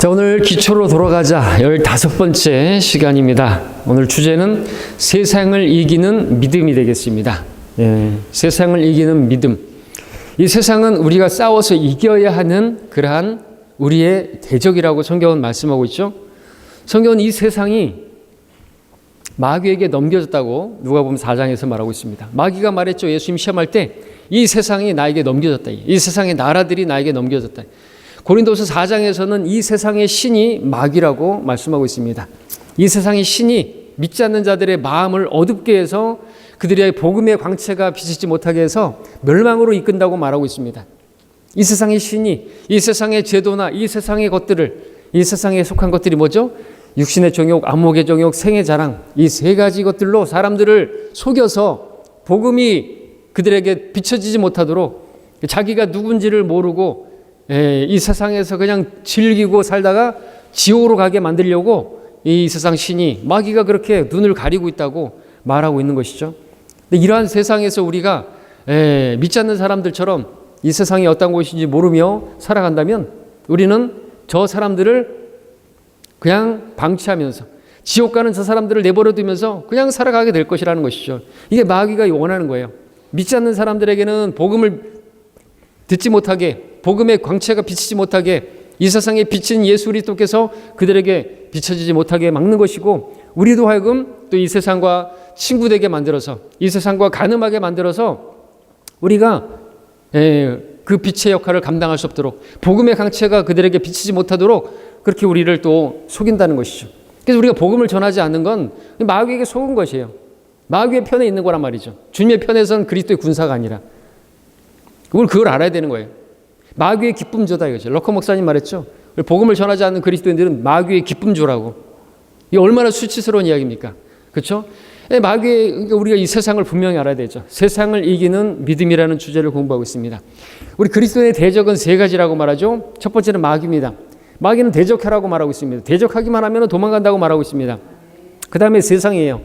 자, 오늘 기초로 돌아가자 15번째 시간입니다. 오늘 주제는 세상을 이기는 믿음이 되겠습니다. 세상을 이기는 믿음. 이 세상은 우리가 싸워서 이겨야 하는 그러한 우리의 대적이라고 성경은 말씀하고 있죠. 성경은 이 세상이 마귀에게 넘겨졌다고 누가복음 4장에서 말하고 있습니다. 마귀가 말했죠. 예수님 시험할 때 이 세상이 나에게 넘겨졌다. 이 세상의 나라들이 나에게 넘겨졌다. 고린도서 4장에서는 이 세상의 신이 마귀라고 말씀하고 있습니다. 이 세상의 신이 믿지 않는 자들의 마음을 어둡게 해서 그들의 복음의 광채가 비치지 못하게 해서 멸망으로 이끈다고 말하고 있습니다. 이 세상의 신이 이 세상의 제도나 이 세상의 것들을, 이 세상에 속한 것들이 뭐죠? 육신의 정욕, 안목의 정욕, 생의 자랑, 이 세 가지 것들로 사람들을 속여서 복음이 그들에게 비춰지지 못하도록 자기가 누군지를 모르고 이 세상에서 그냥 즐기고 살다가 지옥으로 가게 만들려고 이 세상 신이, 마귀가 그렇게 눈을 가리고 있다고 말하고 있는 것이죠. 근데 이러한 세상에서 우리가 믿지 않는 사람들처럼 이 세상이 어떤 곳인지 모르며 살아간다면 우리는 저 사람들을 그냥 방치하면서 지옥 가는 저 사람들을 내버려 두면서 그냥 살아가게 될 것이라는 것이죠. 이게 마귀가 원하는 거예요. 믿지 않는 사람들에게는 복음을 듣지 못하게, 복음의 광채가 비치지 못하게, 이 세상에 비친 예수 그리스도께서 그들에게 비춰지지 못하게 막는 것이고, 우리도 하여금 또 이 세상과 친구되게 만들어서, 이 세상과 가늠하게 만들어서 우리가 그 빛의 역할을 감당할 수 없도록, 복음의 광채가 그들에게 비치지 못하도록 그렇게 우리를 또 속인다는 것이죠. 그래서 우리가 복음을 전하지 않는 건 마귀에게 속은 것이에요. 마귀의 편에 있는 거란 말이죠. 주님의 편에서는 그리스도의 군사가 아니라. 그걸 알아야 되는 거예요. 마귀의 기쁨조다 이거죠. 러커 목사님 말했죠. 복음을 전하지 않는 그리스도인들은 마귀의 기쁨조라고. 이게 얼마나 수치스러운 이야기입니까? 그렇죠? 그러니까 우리가 이 세상을 분명히 알아야 되죠. 세상을 이기는 믿음이라는 주제를 공부하고 있습니다. 우리 그리스도인의 대적은 세 가지라고 말하죠. 첫 번째는 마귀입니다. 마귀는 대적하라고 말하고 있습니다. 대적하기만 하면 도망간다고 말하고 있습니다. 그 다음에 세상이에요.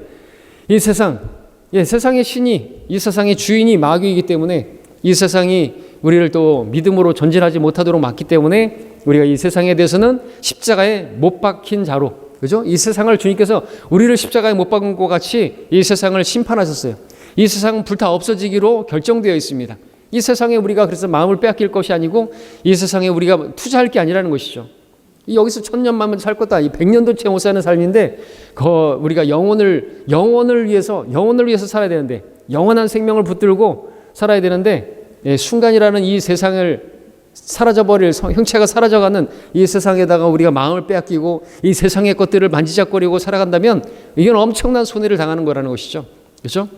이 세상, 세상의 신이, 이 세상의 주인이 마귀이기 때문에 이 세상이 우리를 또 믿음으로 전진하지 못하도록 막기 때문에 우리가 이 세상에 대해서는 십자가에 못 박힌 자로, 그죠? 이 세상을 주님께서 우리를 십자가에 못 박은 것 같이 이 세상을 심판하셨어요. 이 세상은 불타 없어지기로 결정되어 있습니다. 이 세상에 우리가 그래서 마음을 빼앗길 것이 아니고 이 세상에 우리가 투자할 게 아니라는 것이죠. 여기서 1000년만 살 것도 아니고 100년도 채 못 사는 삶인데 우리가 영혼을 위해서 살아야 되는데, 영원한 생명을 붙들고 살아야 되는데, 순간이라는 이 세상을 사라져버릴, 형체가 사라져가는 이 세상에다가 우리가 마음을 빼앗기고 이 세상의 것들을 만지작거리고 살아간다면 이건 엄청난 손해를 당하는 거라는 것이죠. 그렇죠?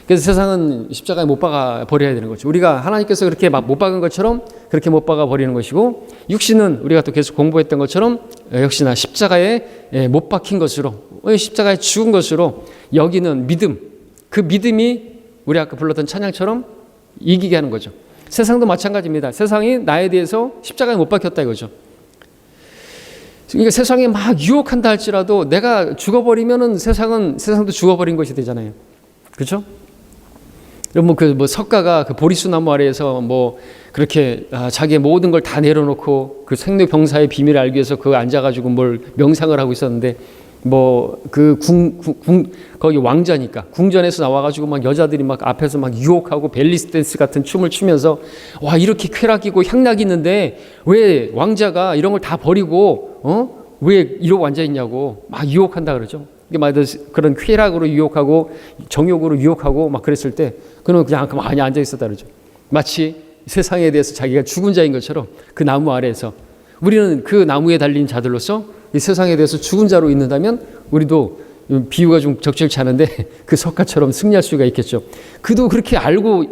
그래서 세상은 십자가에 못 박아 버려야 되는 거죠. 우리가 하나님께서 그렇게 못 박은 것처럼 그렇게 못 박아 버리는 것이고, 육신은 우리가 또 계속 공부했던 것처럼 역시나 십자가에 못 박힌 것으로, 십자가에 죽은 것으로 여기는 믿음, 그 믿음이 우리 아까 불렀던 찬양처럼 이기게 하는 거죠. 세상도 마찬가지입니다. 세상이 나에 대해서 십자가에 못 박혔다 이거죠. 그러니까 세상에 막 유혹한다 할지라도 내가 죽어버리면은 세상도 죽어버린 것이 되잖아요. 그렇죠? 여러분 석가가 그 보리수 나무 아래에서 그렇게 자기의 모든 걸 다 내려놓고 그 생로병사의 비밀을 알기 위해서 앉아가지고 뭘 명상을 하고 있었는데 거기 왕자니까 궁전에서 나와가지고 막 여자들이 막 앞에서 막 유혹하고 벨리스 댄스 같은 춤을 추면서, 와, 이렇게 쾌락이고 향락이 있는데 왜 왕자가 이런 걸 다 버리고 왜 이러고 앉아 있냐고 막 유혹한다 그러죠. 그런 쾌락으로 유혹하고 정욕으로 유혹하고 막 그랬을 때 그는 그냥 가만히 앉아 있었다 그러죠. 마치 세상에 대해서 자기가 죽은 자인 것처럼 그 나무 아래에서, 우리는 그 나무에 달린 자들로서 이 세상에 대해서 죽은 자로 있는다면 우리도, 비유가 좀 적절치 않은데 그 석가처럼 승리할 수가 있겠죠. 그도 그렇게 알고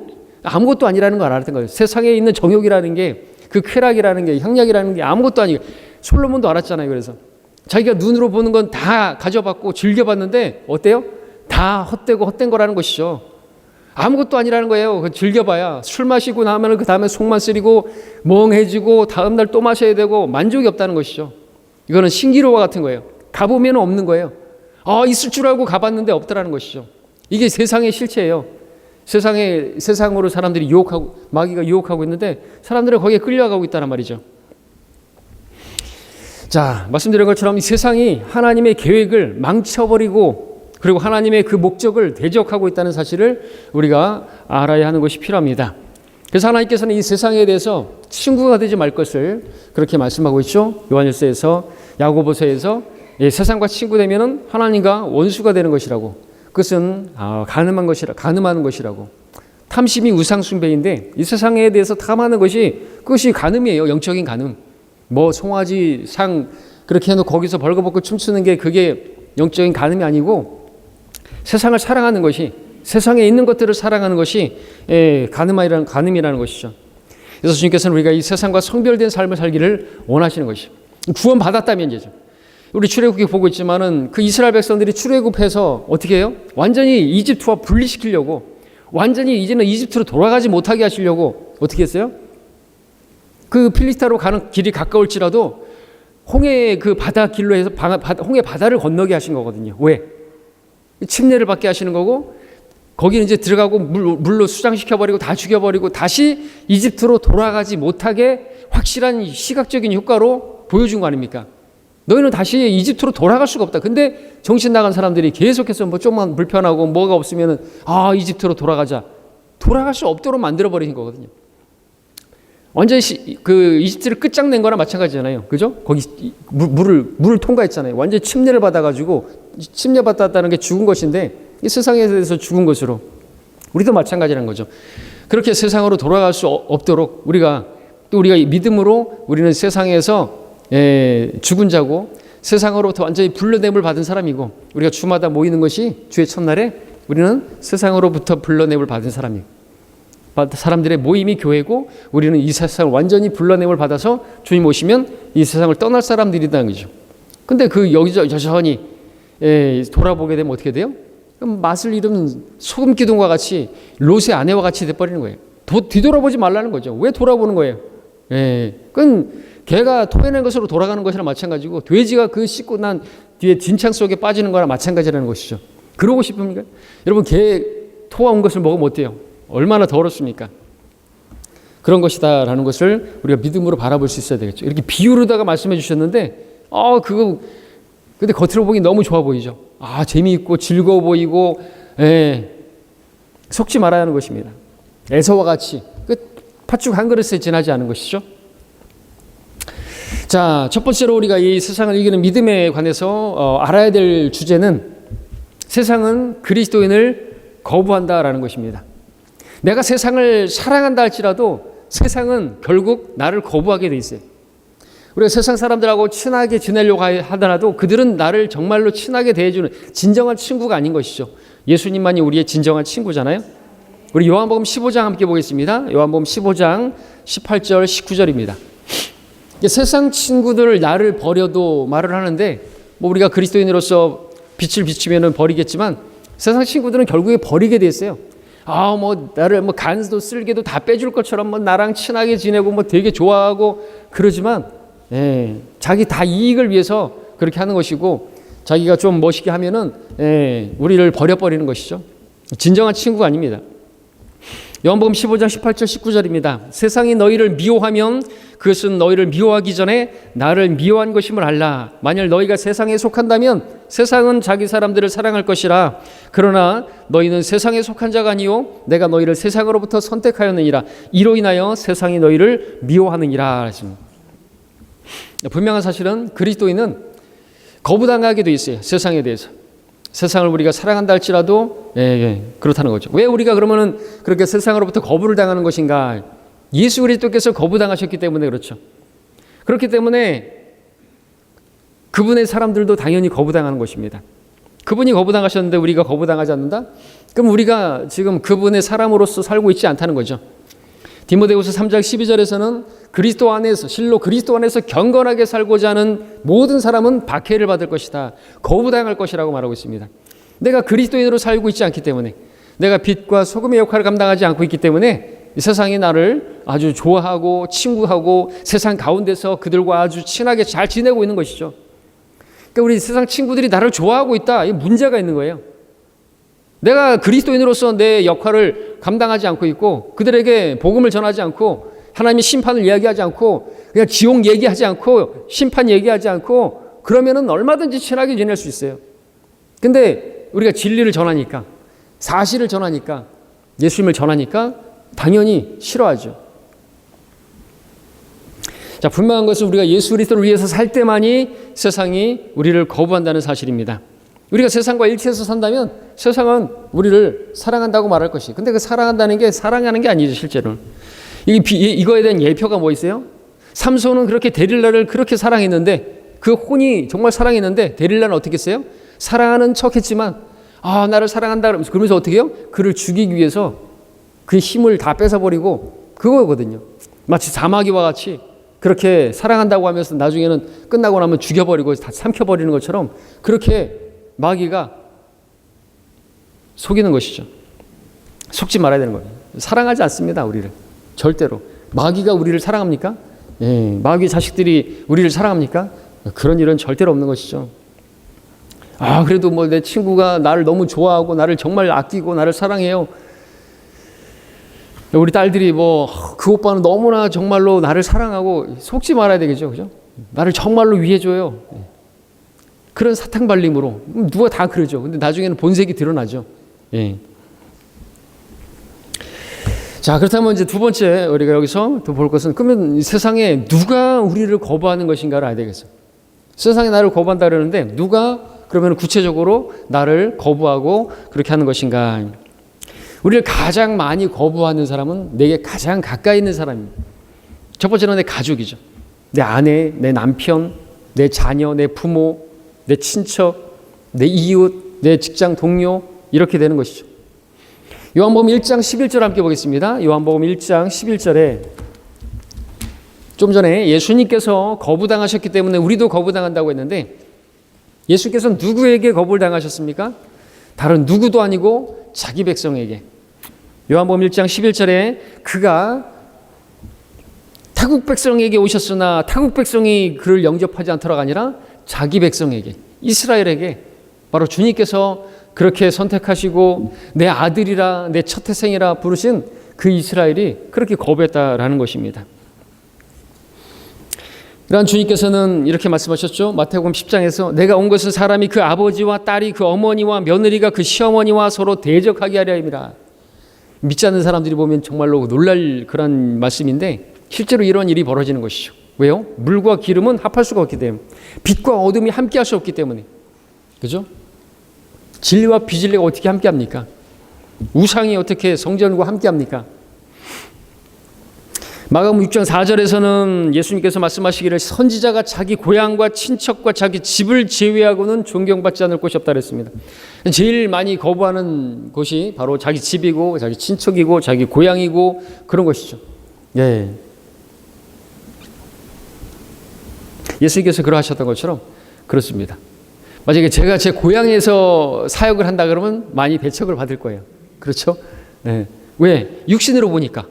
아무것도 아니라는 걸 알았던 거예요. 세상에 있는 정욕이라는 게, 그 쾌락이라는 게, 향락이라는 게 아무것도 아니고, 솔로몬도 알았잖아요. 그래서 자기가 눈으로 보는 건 다 가져봤고 즐겨봤는데 어때요? 다 헛되고 헛된 거라는 것이죠. 아무것도 아니라는 거예요. 즐겨봐야 술 마시고 나면 그 다음에 속만 쓰리고 멍해지고 다음날 또 마셔야 되고 만족이 없다는 것이죠. 이거는 신기루와 같은 거예요. 가보면 없는 거예요. 있을 줄 알고 가봤는데 없더라는 것이죠. 이게 세상의 실체예요. 세상으로 사람들이 마귀가 유혹하고 있는데 사람들은 거기에 끌려가고 있다는 말이죠. 자, 말씀드린 것처럼 이 세상이 하나님의 계획을 망쳐버리고 그리고 하나님의 그 목적을 대적하고 있다는 사실을 우리가 알아야 하는 것이 필요합니다. 그래서 하나님께서는 이 세상에 대해서 친구가 되지 말 것을 그렇게 말씀하고 있죠. 요한일서에서, 야고보서에서 세상과 친구 되면은 하나님과 원수가 되는 것이라고. 그것은 가늠하는 것이라고. 탐심이 우상 숭배인데 이 세상에 대해서 탐하는 그것이 가늠이에요. 영적인 가늠. 뭐 송아지 상 그렇게 해놓고 거기서 벌거벗고 춤추는 게 그게 영적인 가늠이 아니고 세상을 사랑하는 것이, 세상에 있는 것들을 사랑하는 것이 가늠이라는 것이죠. 그래서 주님께서는 우리가 이 세상과 성별된 삶을 살기를 원하시는 것이죠. 구원 받았다면 이제죠. 우리 출애굽기 보고 있지만은 그 이스라엘 백성들이 출애굽해서 어떻게 해요? 완전히 이집트와 분리시키려고, 완전히 이제는 이집트로 돌아가지 못하게 하시려고 어떻게 했어요? 그 필리스타로 가는 길이 가까울지라도 홍해 그 바다 길로 해서 홍해 바다를 건너게 하신 거거든요. 왜? 침례를 받게 하시는 거고, 거기는 이제 들어가고 물로 수장시켜버리고 다 죽여버리고 다시 이집트로 돌아가지 못하게 확실한 시각적인 효과로 보여준 거 아닙니까? 너희는 다시 이집트로 돌아갈 수가 없다. 근데 정신 나간 사람들이 계속해서 뭐 좀만 불편하고 뭐가 없으면은 이집트로 돌아가자. 돌아갈 수 없도록 만들어버린 거거든요. 완전히 그 이집트를 끝장낸 거나 마찬가지잖아요. 그죠? 거기 물을 통과했잖아요. 완전히 침례를 받아가지고, 침례받았다는 게 죽은 것인데 이 세상에 대해서 죽은 것으로 우리도 마찬가지라는 거죠. 그렇게 세상으로 돌아갈 수 없도록 우리가 믿음으로 우리는 세상에서 죽은 자고 세상으로부터 완전히 불러냄을 받은 사람이고, 우리가 주마다 모이는 것이 주의 첫날에 우리는 세상으로부터 불러냄을 받은 사람들의 모임이 교회고, 우리는 이 세상을 완전히 불러냄을 받아서 주님 오시면 이 세상을 떠날 사람들이라는 거죠. 근데 여전히 돌아보게 되면 어떻게 돼요? 그럼 맛을 잃은 소금 기둥과 같이 롯의 아내와 같이 돼버리는 거예요. 뒤돌아보지 말라는 거죠. 왜 돌아보는 거예요? 그건 개가 토해낸 것으로 돌아가는 것이랑 마찬가지고, 돼지가 그 씻고 난 뒤에 진창 속에 빠지는 거랑 마찬가지라는 것이죠. 그러고 싶습니까? 여러분, 개 토한 것을 먹으면 어때요? 얼마나 더럽습니까? 그런 것이다라는 것을 우리가 믿음으로 바라볼 수 있어야 되겠죠. 이렇게 비유로다가 말씀해 주셨는데, 근데 겉으로 보기 너무 좋아 보이죠. 재미있고 즐거워 보이고, 속지 말아야 하는 것입니다. 에서와 같이 팥죽 한 그릇에 지나지 않은 것이죠. 자, 첫 번째로 우리가 이 세상을 이기는 믿음에 관해서 알아야 될 주제는, 세상은 그리스도인을 거부한다라는 것입니다. 내가 세상을 사랑한다 할지라도 세상은 결국 나를 거부하게 돼 있어요. 우리가 세상 사람들하고 친하게 지내려고 하더라도 그들은 나를 정말로 친하게 대해주는 진정한 친구가 아닌 것이죠. 예수님만이 우리의 진정한 친구잖아요. 우리 요한복음 15장 함께 보겠습니다. 요한복음 15장 18절 19절입니다. 세상 친구들 나를 버려도 말을 하는데, 우리가 그리스도인으로서 빛을 비추면 버리겠지만 세상 친구들은 결국에 버리게 돼 있어요. 나를 간도 쓸개도 다 빼줄 것처럼 나랑 친하게 지내고 되게 좋아하고 그러지만, 자기 다 이익을 위해서 그렇게 하는 것이고, 자기가 좀 멋있게 하면은 우리를 버려버리는 것이죠. 진정한 친구가 아닙니다. 요한복음 15장 18절 19절입니다. 세상이 너희를 미워하면 그것은 너희를 미워하기 전에 나를 미워한 것임을 알라. 만일 너희가 세상에 속한다면 세상은 자기 사람들을 사랑할 것이라. 그러나 너희는 세상에 속한 자가 아니요 내가 너희를 세상으로부터 선택하였느니라. 이로 인하여 세상이 너희를 미워하느니라. 분명한 사실은 그리스도인은 거부당하게 돼 있어요. 세상에 대해서. 세상을 우리가 사랑한다 할지라도 그렇다는 거죠. 왜 우리가 그러면은 그렇게 세상으로부터 거부를 당하는 것인가? 예수 그리스도께서 거부당하셨기 때문에 그렇죠. 그렇기 때문에 그분의 사람들도 당연히 거부당하는 것입니다. 그분이 거부당하셨는데 우리가 거부당하지 않는다? 그럼 우리가 지금 그분의 사람으로서 살고 있지 않다는 거죠. 디모데후서 3장 12절에서는 실로 그리스도 안에서 경건하게 살고자 하는 모든 사람은 박해를 받을 것이다. 거부당할 것이라고 말하고 있습니다. 내가 그리스도인으로 살고 있지 않기 때문에, 내가 빛과 소금의 역할을 감당하지 않고 있기 때문에 이 세상이 나를 아주 좋아하고 친구하고 세상 가운데서 그들과 아주 친하게 잘 지내고 있는 것이죠. 그러니까 우리 세상 친구들이 나를 좋아하고 있다. 이 문제가 있는 거예요. 내가 그리스도인으로서 내 역할을 감당하지 않고 있고 그들에게 복음을 전하지 않고 하나님의 심판을 이야기하지 않고 그냥 지옥 얘기하지 않고 심판 얘기하지 않고 그러면은 얼마든지 친하게 지낼 수 있어요. 근데 우리가 진리를 전하니까 사실을 전하니까 예수님을 전하니까 당연히 싫어하죠. 자, 분명한 것은 우리가 예수 그리스도를 위해서 살 때만이 세상이 우리를 거부한다는 사실입니다. 우리가 세상과 일치해서 산다면 세상은 우리를 사랑한다고 말할 것이. 근데 그 사랑한다는 게 사랑하는 게 아니죠, 실제로는. 이거에 대한 예표가 뭐 있어요? 삼손은 그렇게 데릴라를 그렇게 사랑했는데 그 혼이 정말 사랑했는데 데릴라는 어떻게 했어요? 사랑하는 척했지만 나를 사랑한다 그러면서 어떻게 해요? 그를 죽이기 위해서 그 힘을 다 뺏어버리고 그거거든요. 마치 사마귀와 같이 그렇게 사랑한다고 하면서 나중에는 끝나고 나면 죽여버리고 다 삼켜버리는 것처럼 그렇게 마귀가 속이는 것이죠. 속지 말아야 되는 거예요. 사랑하지 않습니다, 우리를. 절대로. 마귀가 우리를 사랑합니까? 예, 마귀 자식들이 우리를 사랑합니까? 그런 일은 절대로 없는 것이죠. 그래도 뭐 내 친구가 나를 너무 좋아하고 나를 정말 아끼고 나를 사랑해요. 우리 딸들이 뭐 그 오빠는 너무나 정말로 나를 사랑하고 속지 말아야 되겠죠, 그죠? 나를 정말로 위해줘요. 그런 사탕 발림으로 누가 다 그러죠. 근데 나중에는 본색이 드러나죠. 예. 자, 그렇다면 이제 두 번째 우리가 여기서 또 볼 것은 그러면 세상에 누가 우리를 거부하는 것인가를 알아야 되겠어요. 세상에 나를 거부한다 그러는데 누가 그러면 구체적으로 나를 거부하고 그렇게 하는 것인가? 우리를 가장 많이 거부하는 사람은 내게 가장 가까이 있는 사람입니다. 첫 번째는 내 가족이죠. 내 아내, 내 남편, 내 자녀, 내 부모, 내 친척, 내 이웃, 내 직장 동료 이렇게 되는 것이죠. 요한복음 1장 11절 함께 보겠습니다. 요한복음 1장 11절에 좀 전에 예수님께서 거부당하셨기 때문에 우리도 거부당한다고 했는데 예수께서 누구에게 거부를 당하셨습니까? 다른 누구도 아니고 자기 백성에게. 요한복음 1장 11절에 그가 타국 백성에게 오셨으나 타국 백성이 그를 영접하지 않더라가 아니라 자기 백성에게, 이스라엘에게 바로 주님께서 그렇게 선택하시고 내 아들이라 내 첫 태생이라 부르신 그 이스라엘이 그렇게 거부했다라는 것입니다. 그러한 주님께서는 이렇게 말씀하셨죠. 마태복음 10장에서 내가 온 것은 사람이 그 아버지와 딸이 그 어머니와 며느리가 그 시어머니와 서로 대적하게 하려 함이라. 믿지 않는 사람들이 보면 정말로 놀랄 그런 말씀인데 실제로 이런 일이 벌어지는 것이죠. 왜요? 물과 기름은 합할 수가 없기 때문에, 빛과 어둠이 함께 할 수 없기 때문에. 그죠? 진리와 비진리가 어떻게 함께 합니까? 우상이 어떻게 성전과 함께 합니까? 마가복음 6장 4절에서는 예수님께서 말씀하시기를 선지자가 자기 고향과 친척과 자기 집을 제외하고는 존경받지 않을 곳이 없다 그랬습니다. 제일 많이 거부하는 곳이 바로 자기 집이고 자기 친척이고 자기 고향이고 그런 것이죠. 예. 예수님께서 그러하셨던 것처럼 그렇습니다. 만약에 제가 제 고향에서 사역을 한다 그러면 많이 배척을 받을 거예요. 그렇죠? 네. 왜? 육신으로 보니까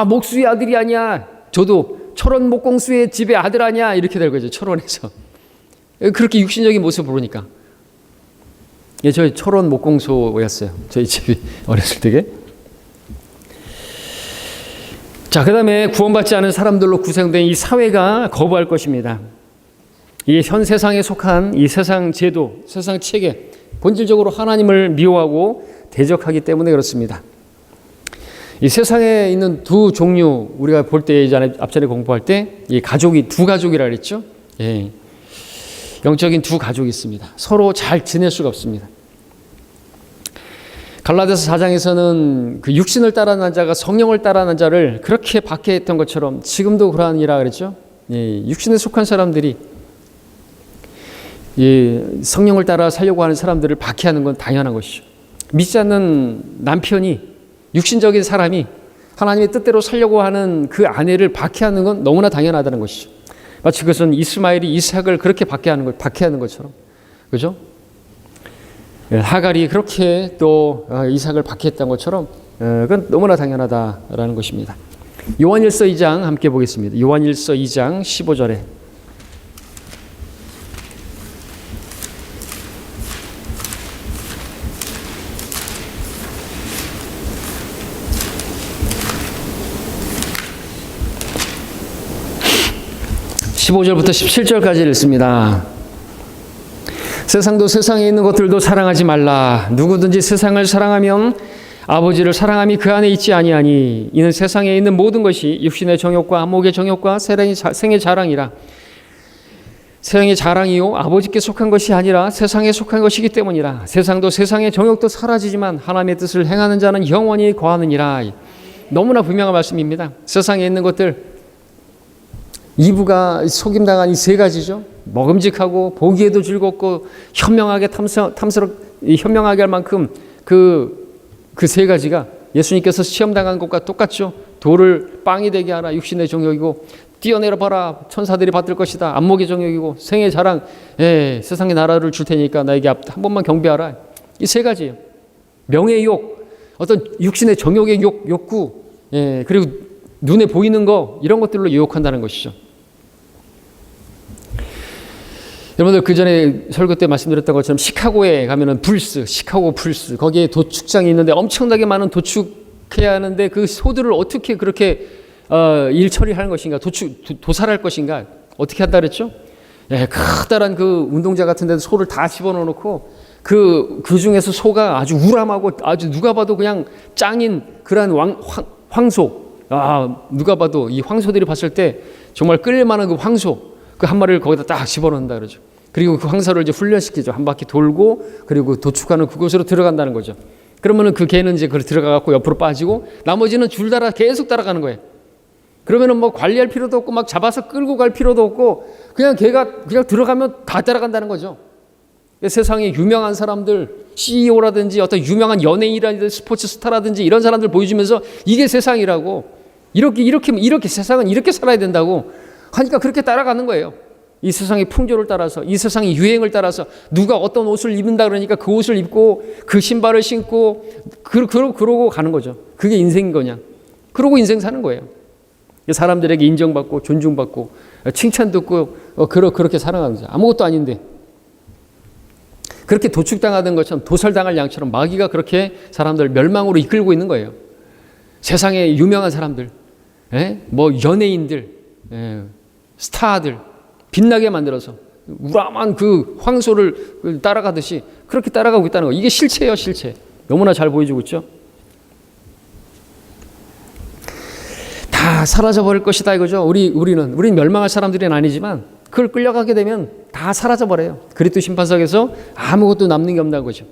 목수의 아들이 아니야. 저도 철원 목공수의 집의 아들 아니야. 이렇게 될 거죠. 철원에서. 그렇게 육신적인 모습을 보니까. 예, 저희 철원 목공소였어요. 저희 집이 어렸을 때게. 자, 그 다음에 구원받지 않은 사람들로 구성된 이 사회가 거부할 것입니다. 이 현 세상에 속한 이 세상 제도, 세상 체계, 본질적으로 하나님을 미워하고 대적하기 때문에 그렇습니다. 이 세상에 있는 두 종류 우리가 볼 때 앞전에 공부할 때 이 가족이 두 가족이라 그랬죠. 예. 영적인 두 가족이 있습니다. 서로 잘 지낼 수가 없습니다. 갈라디아서 4장에서는 그 육신을 따라난 자가 성령을 따라난 자를 그렇게 박해했던 것처럼 지금도 그러하니라 그랬죠. 예. 육신에 속한 사람들이 성령을 따라 살려고 하는 사람들을 박해하는 건 당연한 것이죠. 믿지 않는 남편이 육신적인 사람이 하나님의 뜻대로 살려고 하는 그 아내를 박해하는 건 너무나 당연하다는 것이죠. 마치 그것은 이스마엘이 이삭을 그렇게 박해하는 것처럼, 그죠? 하갈이 그렇게 또 이삭을 박해했던 것처럼 그건 너무나 당연하다라는 것입니다. 요한일서 2장 함께 보겠습니다. 요한일서 2장 15절에 15절부터 17절까지 읽습니다. 세상도 세상에 있는 것들도 사랑하지 말라. 누구든지 세상을 사랑하면 아버지를 사랑함이 그 안에 있지 아니하니 이는 세상에 있는 모든 것이 육신의 정욕과 안목의 정욕과 생의 자랑이라. 세상의 자랑이요 아버지께 속한 것이 아니라 세상에 속한 것이기 때문이라. 세상도 세상의 정욕도 사라지지만 하나님의 뜻을 행하는 자는 영원히 거하느니라. 너무나 분명한 말씀입니다. 세상에 있는 것들, 이부가 속임당한 이 세 가지죠. 먹음직하고 보기에도 즐겁고 현명하게 현명하게 할 만큼 그 세 가지가 예수님께서 시험당한 것과 똑같죠. 돌을 빵이 되게 하라. 육신의 정욕이고 뛰어내려 봐라. 천사들이 받을 것이다. 안목의 정욕이고 생의 자랑. 세상의 나라를 줄 테니까 나에게 한 번만 경배하라. 이 세 가지예요. 명예의 욕, 어떤 육신의 정욕의 욕구, 그리고 눈에 보이는 거, 이런 것들로 유혹한다는 것이죠. 여러분들 그 전에 설교 때 말씀드렸던 것처럼 시카고에 가면은 시카고 불스, 거기에 도축장이 있는데 엄청나게 많은 도축해야 하는데 그 소들을 어떻게 그렇게 일 처리하는 것인가, 도살할 것인가, 어떻게 한다 그랬죠? 커다란 그 운동장 같은 데도 소를 다 집어넣어 놓고 그 중에서 소가 아주 우람하고 아주 누가 봐도 그냥 짱인 그러한 황소, 누가 봐도 이 황소들이 봤을 때 정말 끌릴만한 그 황소, 그 한 마리를 거기다 딱 집어넣는다 그러죠. 그리고 그 황소를 이제 훈련시키죠. 한 바퀴 돌고 그리고 도축하는 그곳으로 들어간다는 거죠. 그러면은 그 개는 이제 그걸 들어가갖고 옆으로 빠지고 나머지는 줄 따라 계속 따라가는 거예요. 그러면은 뭐 관리할 필요도 없고 막 잡아서 끌고 갈 필요도 없고 그냥 개가 그냥 들어가면 다 따라간다는 거죠. 세상에 유명한 사람들, CEO라든지 어떤 유명한 연예인이라든지 스포츠 스타라든지 이런 사람들 보여주면서 이게 세상이라고, 이렇게 세상은 이렇게 살아야 된다고 하니까 그렇게 따라가는 거예요. 이 세상의 풍조를 따라서, 이 세상의 유행을 따라서 누가 어떤 옷을 입는다 그러니까 그 옷을 입고 그 신발을 신고 그러고 가는 거죠. 그게 인생인 거냐. 그러고 인생 사는 거예요. 사람들에게 인정받고 존중받고 칭찬 듣고 그렇게 살아가는 거죠. 아무것도 아닌데 그렇게 도축당하던 것처럼 도살당할 양처럼 마귀가 그렇게 사람들을 멸망으로 이끌고 있는 거예요. 세상에 유명한 사람들, 뭐 연예인들, 스타들 빛나게 만들어서 우람한 그 황소를 따라가듯이 그렇게 따라가고 있다는 거. 이게 실체예요, 실체. 너무나 잘 보여주고 있죠. 다 사라져 버릴 것이다 이거죠. 우리는 멸망할 사람들은 아니지만 그걸 끌려가게 되면 다 사라져 버려요. 그리스도 심판석에서 아무것도 남는 게 없다는 거죠.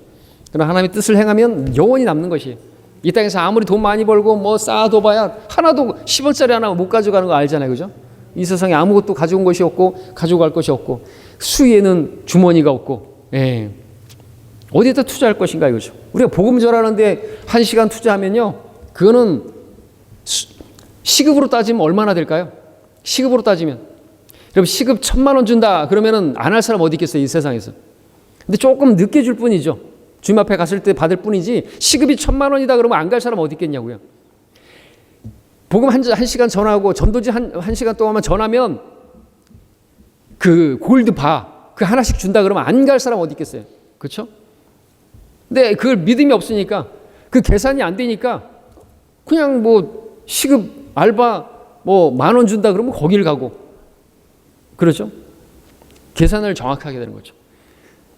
그러나 하나님의 뜻을 행하면 영원히 남는 것이에요. 이 땅에서 아무리 돈 많이 벌고 뭐 쌓아둬 봐야 하나도 10원짜리 하나 못 가져가는 거 알잖아요, 그죠? 이 세상에 아무것도 가져온 것이 없고 가져갈 것이 없고 수위에는 주머니가 없고, 어디에다 투자할 것인가 이거죠. 우리가 복음 전하는데 1시간 투자하면요, 그거는 시급으로 따지면 얼마나 될까요? 시급으로 따지면 여러분 시급 1,000만 원 준다 그러면은 안 할 사람 어디 있겠어요, 이 세상에서. 근데 조금 늦게 줄 뿐이죠. 주님 앞에 갔을 때 받을 뿐이지 시급이 1,000만 원이다 그러면 안 갈 사람 어디 있겠냐고요. 복음 한 시간 전하고 전도지 한 시간 동안만 전하면 그 골드바 그 하나씩 준다 그러면 안 갈 사람 어디 있겠어요. 그렇죠? 근데 그걸 믿음이 없으니까 그 계산이 안 되니까 그냥 뭐 시급 알바 뭐 10,000원 준다 그러면 거기를 가고 그러죠. 계산을 정확하게 되는 거죠.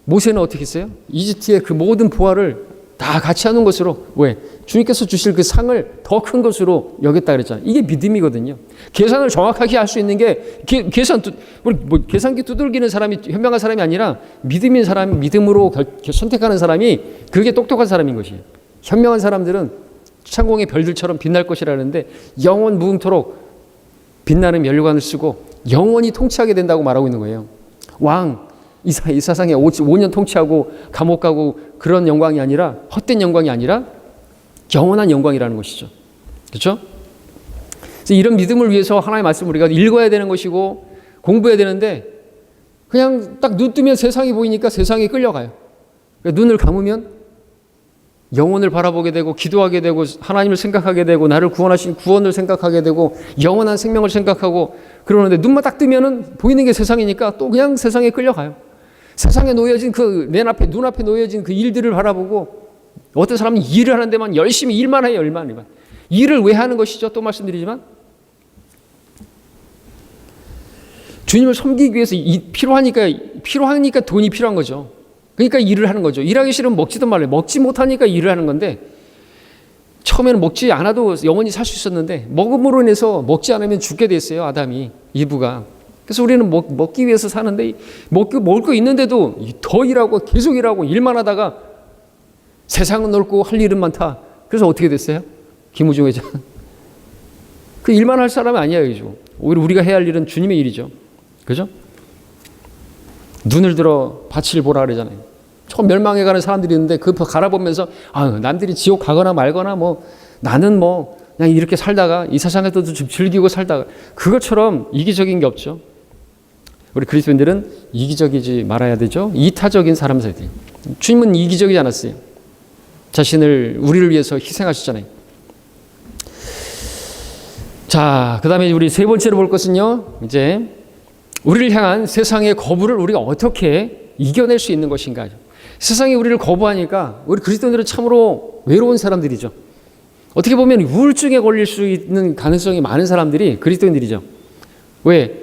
모세는 어떻게 했어요? 이집트의 그 모든 부하를 다 같이 하는 것으로, 왜? 주님께서 주실 그 상을 더 큰 것으로 여겼다 그랬잖아요. 이게 믿음이거든요. 계산을 정확하게 할 수 있는 게 계산기 두들기는 사람이 현명한 사람이 아니라 믿음인 사람이, 믿음으로 선택하는 사람이 그게 똑똑한 사람인 것이에요. 현명한 사람들은 창공의 별들처럼 빛날 것이라는데 영원 무궁토록 빛나는 면류관을 쓰고 영원히 통치하게 된다고 말하고 있는 거예요. 왕, 이 세상에 5년 통치하고 감옥 가고 그런 영광이 아니라, 헛된 영광이 아니라 영원한 영광이라는 것이죠. 그렇죠? 그래서 이런 믿음을 위해서 하나님의 말씀을 우리가 읽어야 되는 것이고 공부해야 되는데 그냥 딱 눈 뜨면 세상이 보이니까 세상에 끌려가요. 그러니까 눈을 감으면 영혼을 바라보게 되고 기도하게 되고 하나님을 생각하게 되고 나를 구원하신 구원을 생각하게 되고 영원한 생명을 생각하고 그러는데 눈만 딱 뜨면은 보이는 게 세상이니까 또 그냥 세상에 끌려가요. 세상에 놓여진 그 눈앞에 놓여진 그 일들을 바라보고 어떤 사람은 일을 하는 데만 열심히 일만 해요. 일만. 일을 왜 하는 것이죠? 또 말씀드리지만 주님을 섬기기 위해서 필요하니까 돈이 필요한 거죠. 그러니까 일을 하는 거죠. 일하기 싫으면 먹지도 말래요. 먹지 못하니까 일을 하는 건데, 처음에는 먹지 않아도 영원히 살 수 있었는데 먹음으로 인해서 먹지 않으면 죽게 됐어요. 아담이, 이브가. 그래서 우리는 먹기 위해서 사는데, 먹을 거 있는데도 더 일하고 계속 일하고 일만 하다가 세상은 넓고 할 일은 많다. 그래서 어떻게 됐어요? 김우중 회장. 그 일만 할 사람이 아니야, 그죠? 오히려 우리가 해야 할 일은 주님의 일이죠. 그죠? 눈을 들어 밭을 보라 그러잖아요. 처음 멸망해가는 사람들이 있는데 그 갈아보면서 남들이 지옥 가거나 말거나 나는 그냥 이렇게 살다가 이 세상에서도 좀 즐기고 살다가, 그것처럼 이기적인 게 없죠. 우리 그리스도인들은 이기적이지 말아야 되죠. 이타적인 사람들이 돼요. 주님은 이기적이지 않았어요. 자신을 우리를 위해서 희생하셨잖아요. 자, 그 다음에 우리 세 번째로 볼 것은요, 이제 우리를 향한 세상의 거부를 우리가 어떻게 이겨낼 수 있는 것인가. 세상이 우리를 거부하니까 우리 그리스도인들은 참으로 외로운 사람들이죠. 어떻게 보면 우울증에 걸릴 수 있는 가능성이 많은 사람들이 그리스도인들이죠. 왜?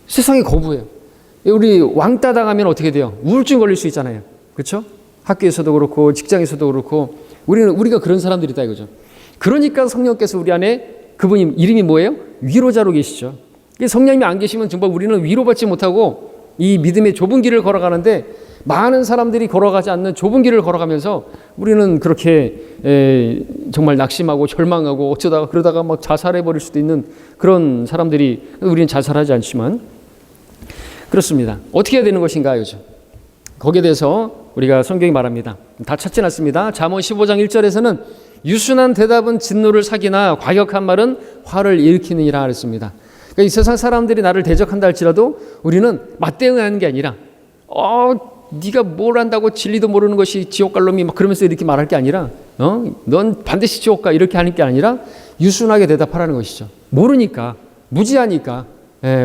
세상이 거부해요. 우리 왕따 당하면 어떻게 돼요? 우울증 걸릴 수 있잖아요. 그렇죠? 학교에서도 그렇고 직장에서도 그렇고 우리가 그런 사람들이다 이거죠. 그러니까 성령께서 우리 안에, 그분이 이름이 뭐예요? 위로자로 계시죠. 성령님이 안 계시면 정말 우리는 위로받지 못하고 이 믿음의 좁은 길을 걸어가는데, 많은 사람들이 걸어가지 않는 좁은 길을 걸어가면서 우리는 그렇게 정말 낙심하고 절망하고 어쩌다가 그러다가 막 자살해 버릴 수도 있는 그런 사람들이, 우리는 자살하지 않지만 그렇습니다. 어떻게 해야 되는 것인가 이거죠. 거기에 대해서 우리가 성경이 말합니다. 다 찾진 않습니다. 잠언 15장 1절에서는 유순한 대답은 진노를 사기나 과격한 말은 화를 일으키느니라 그랬습니다. 그러니까 이 세상 사람들이 나를 대적한다 할지라도 우리는 맞대응하는 게 아니라 네가 뭘 한다고 진리도 모르는 것이 지옥 갈 놈이 막 그러면서 이렇게 말할 게 아니라 넌 반드시 지옥 가 이렇게 하는 게 아니라 유순하게 대답하라는 것이죠. 모르니까, 무지하니까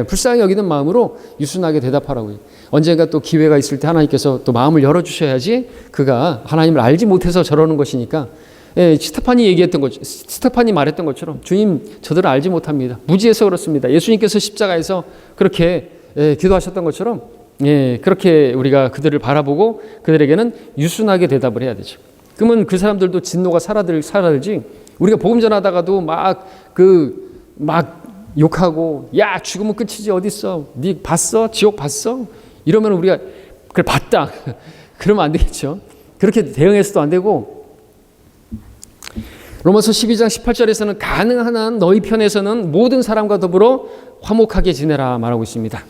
불쌍히 여기는 마음으로 유순하게 대답하라고요. 언젠가 또 기회가 있을 때 하나님께서 또 마음을 열어주셔야지, 그가 하나님을 알지 못해서 저러는 것이니까. 스테판이 말했던 것처럼 주님, 저들은 알지 못합니다. 무지해서 그렇습니다. 예수님께서 십자가에서 그렇게 기도하셨던 것처럼 그렇게 우리가 그들을 바라보고 그들에게는 유순하게 대답을 해야 되죠. 그러면 그 사람들도 진노가 사라들지, 우리가 복음 전하다가도 막 욕하고 야 죽으면 끝이지 어딨어, 네 봤어? 지옥 봤어? 이러면 우리가 그걸 봤다 그러면 안 되겠죠. 그렇게 대응해서도 안 되고, 로마서 12장 18절에서는 가능한 한 너희 편에서는 모든 사람과 더불어 화목하게 지내라 말하고 있습니다.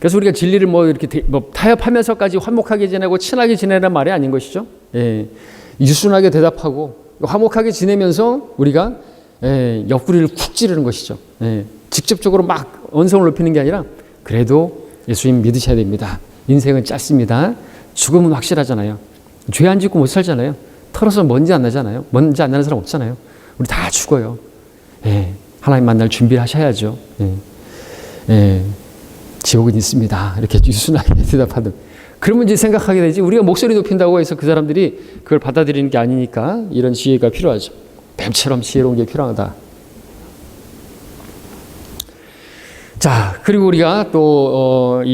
그래서 우리가 진리를 이렇게 타협하면서까지 화목하게 지내고 친하게 지내라는 말이 아닌 것이죠. 유순하게 대답하고 화목하게 지내면서 우리가 옆구리를 쿡 찌르는 것이죠. 직접적으로 막 언성을 높이는 게 아니라, 그래도 예수님 믿으셔야 됩니다. 인생은 짧습니다. 죽음은 확실하잖아요. 죄 안 짓고 못 살잖아요. 털어서 먼지 안 나잖아요. 먼지 안 나는 사람 없잖아요. 우리 다 죽어요. 하나님 만날 준비를 하셔야죠. 지옥은 있습니다. 이렇게 유순하게 대답하든. 그러면 이제 생각하게 되지, 우리가 목소리 높인다고 해서 그 사람들이 그걸 받아들이는 게 아니니까 이런 지혜가 필요하죠. 뱀처럼 지혜로운 게 필요하다. 자, 그리고 우리가 또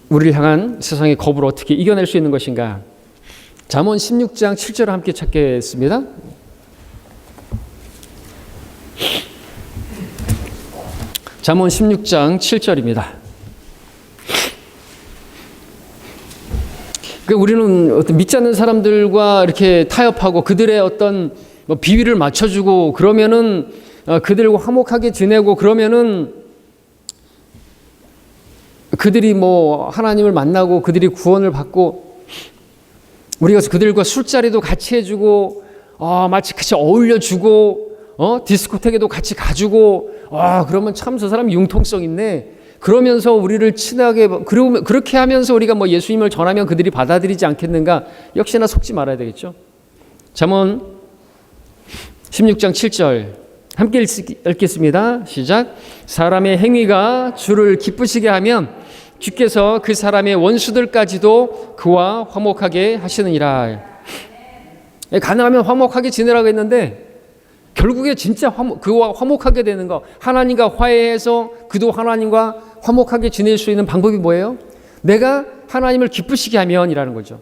우리를 향한 세상의 거부를 어떻게 이겨낼 수 있는 것인가. 잠언 16장 7절을 함께 찾겠습니다. 잠언 16장 7절입니다. 그러니까 우리는 어떤 믿지 않는 사람들과 이렇게 타협하고 그들의 어떤 비위를 맞춰주고 그러면은 그들과 화목하게 지내고 그러면은 그들이 하나님을 만나고 그들이 구원을 받고, 우리가 그들과 술자리도 같이 해주고 마치 같이 어울려주고 디스코텍에도 같이 가주고 그러면 참 저 사람 융통성 있네. 그러면서 우리를 친하게, 그렇게 하면서 우리가 예수님을 전하면 그들이 받아들이지 않겠는가. 역시나 속지 말아야 되겠죠. 잠언 16장 7절 함께 읽겠습니다. 시작. 사람의 행위가 주를 기쁘시게 하면 주께서 그 사람의 원수들까지도 그와 화목하게 하시느니라. 가능하면 화목하게 지내라고 했는데 결국에 진짜 그와 화목하게 되는 거, 하나님과 화해해서 그도 하나님과 화목하게 지낼 수 있는 방법이 뭐예요? 내가 하나님을 기쁘시게 하면이라는 거죠.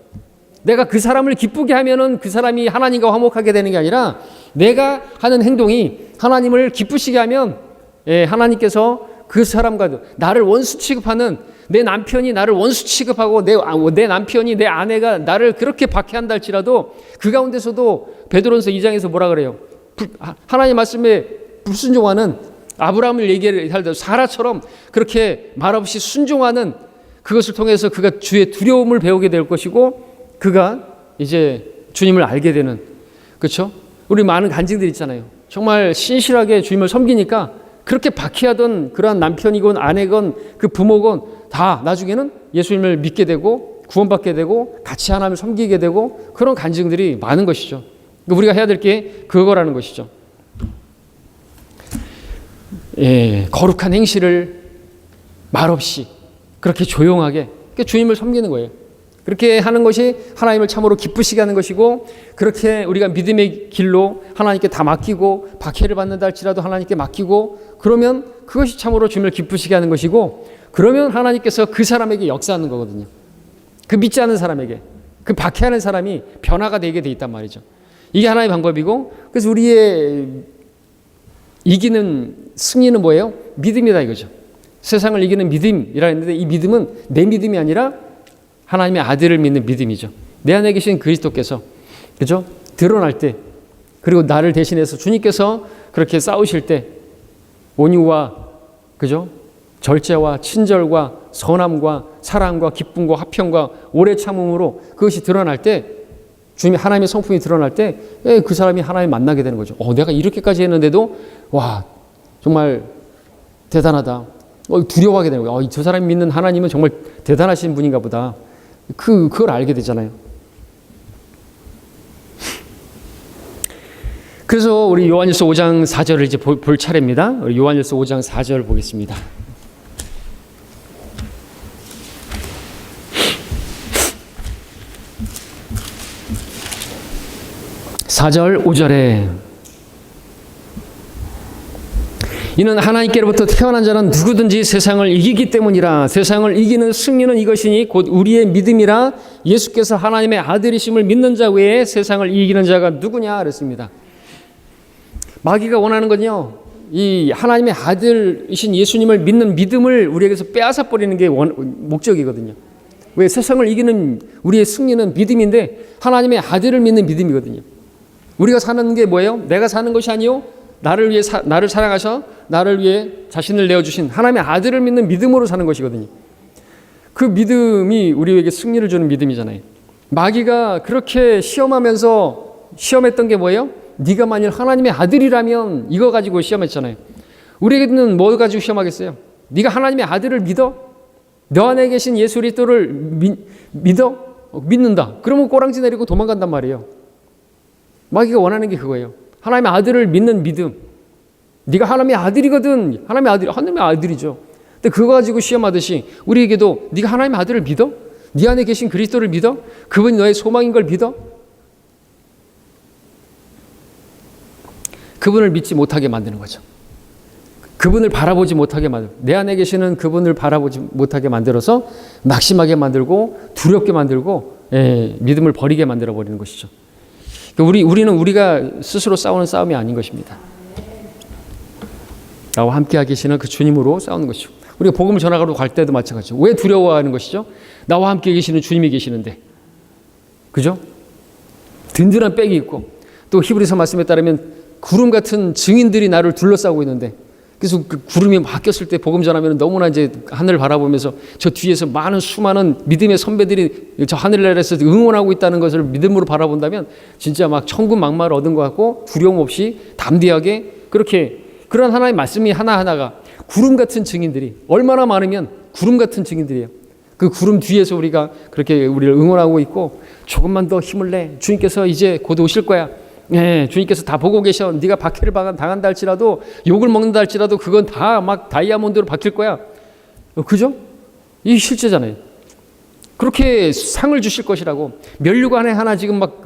내가 그 사람을 기쁘게 하면은 그 사람이 하나님과 화목하게 되는 게 아니라 내가 하는 행동이 하나님을 기쁘시게 하면 하나님께서 그 사람과 나를 원수 취급하는 내 남편이 나를 원수 취급하고 내 남편이 내 아내가 나를 그렇게 박해한다 할지라도 그 가운데서도 베드로전서 2장에서 뭐라 그래요? 하나님 말씀에 불순종하는 아브라함을 얘기할 때 사라처럼 그렇게 말없이 순종하는 그것을 통해서 그가 주의 두려움을 배우게 될 것이고 그가 이제 주님을 알게 되는, 그렇죠? 우리 많은 간증들 있잖아요. 정말 신실하게 주님을 섬기니까 그렇게 박해하던 그러한 남편이건 아내건 그 부모건 다 나중에는 예수님을 믿게 되고 구원받게 되고 같이 하나님을 섬기게 되고 그런 간증들이 많은 것이죠. 우리가 해야 될 게 그거라는 것이죠. 거룩한 행실을 말없이 그렇게 조용하게 주님을 섬기는 거예요. 그렇게 하는 것이 하나님을 참으로 기쁘시게 하는 것이고, 그렇게 우리가 믿음의 길로 하나님께 다 맡기고 박해를 받는다 할지라도 하나님께 맡기고 그러면 그것이 참으로 주님을 기쁘시게 하는 것이고, 그러면 하나님께서 그 사람에게 역사하는 거거든요. 그 믿지 않는 사람에게, 그 박해하는 사람이 변화가 되게 돼 있단 말이죠. 이게 하나의 방법이고, 그래서 우리의 이기는 승리는 뭐예요? 믿음이다 이거죠. 세상을 이기는 믿음이라 했는데 이 믿음은 내 믿음이 아니라 하나님의 아들을 믿는 믿음이죠. 내 안에 계신 그리스도께서, 그죠? 드러날 때, 그리고 나를 대신해서 주님께서 그렇게 싸우실 때 온유와, 그죠? 절제와 친절과 선함과 사랑과 기쁨과 화평과 오래 참음으로 그것이 드러날 때, 주님이 하나님의 성품이 드러날 때 그 사람이 하나님 만나게 되는 거죠. 내가 이렇게까지 했는데도 와 정말 대단하다. 두려워하게 되는 거예요. 저 사람이 믿는 하나님은 정말 대단하신 분인가 보다. 그걸 알게 되잖아요. 그래서 우리 요한일서 5장 4절을 이제 볼 차례입니다. 우리 요한일서 5장 4절 보겠습니다. 4절 5절에 이는 하나님께로부터 태어난 자는 누구든지 세상을 이기기 때문이라. 세상을 이기는 승리는 이것이니 곧 우리의 믿음이라. 예수께서 하나님의 아들이심을 믿는 자 외에 세상을 이기는 자가 누구냐 그랬습니다. 마귀가 원하는 건요, 이 하나님의 아들이신 예수님을 믿는 믿음을 우리에게서 빼앗아 버리는 게 목적이거든요. 왜? 세상을 이기는 우리의 승리는 믿음인데 하나님의 아들을 믿는 믿음이거든요. 우리가 사는 게 뭐예요? 내가 사는 것이 아니요, 나를 위해 나를 사랑하셔 나를 위해 자신을 내어주신 하나님의 아들을 믿는 믿음으로 사는 것이거든요. 그 믿음이 우리에게 승리를 주는 믿음이잖아요. 마귀가 그렇게 시험했던 게 뭐예요? 네가 만일 하나님의 아들이라면 이거 가지고 시험했잖아요. 우리에게는 뭐 가지고 시험하겠어요? 네가 하나님의 아들을 믿어? 너 안에 계신 예수 그리스도를 믿어? 믿는다. 그러면 꼬랑지 내리고 도망간단 말이에요. 마귀가 원하는 게 그거예요. 하나님의 아들을 믿는 믿음. 네가 하나님의 아들이거든. 하나님의 아들이죠. 근데 그거 가지고 시험하듯이 우리에게도 네가 하나님의 아들을 믿어? 네 안에 계신 그리스도를 믿어? 그분이 너의 소망인 걸 믿어? 그분을 믿지 못하게 만드는 거죠. 그분을 바라보지 못하게 만들고, 내 안에 계시는 그분을 바라보지 못하게 만들어서 낙심하게 만들고 두렵게 만들고 믿음을 버리게 만들어 버리는 것이죠. 우리는 우리가 스스로 싸우는 싸움이 아닌 것입니다. 나와 함께 계시는 그 주님으로 싸우는 것이죠. 우리가 복음을 전하러 갈 때도 마찬가지죠. 왜 두려워하는 것이죠? 나와 함께 계시는 주님이 계시는데, 그죠? 든든한 백이 있고, 또 히브리서 말씀에 따르면 구름 같은 증인들이 나를 둘러싸고 있는데, 그래서 그 구름이 막 꼈을 때 복음 전하면 너무나 이제 하늘을 바라보면서 저 뒤에서 수많은 믿음의 선배들이 저 하늘나라에서 응원하고 있다는 것을 믿음으로 바라본다면 진짜 막 천군 만마를 얻은 것 같고 두려움 없이 담대하게 그런 하나님의 말씀이 하나하나가 구름 같은 증인들이 얼마나 많으면 구름 같은 증인들이에요. 그 구름 뒤에서 우리가 그렇게 우리를 응원하고 있고, 조금만 더 힘을 내. 주님께서 이제 곧 오실 거야. 주님께서 다 보고 계셔. 네가 박해를 당한다 할지라도, 욕을 먹는다 할지라도 그건 다 막 다이아몬드로 박힐 거야. 그죠? 이게 실제잖아요. 그렇게 상을 주실 것이라고. 면류관에 하나 지금 막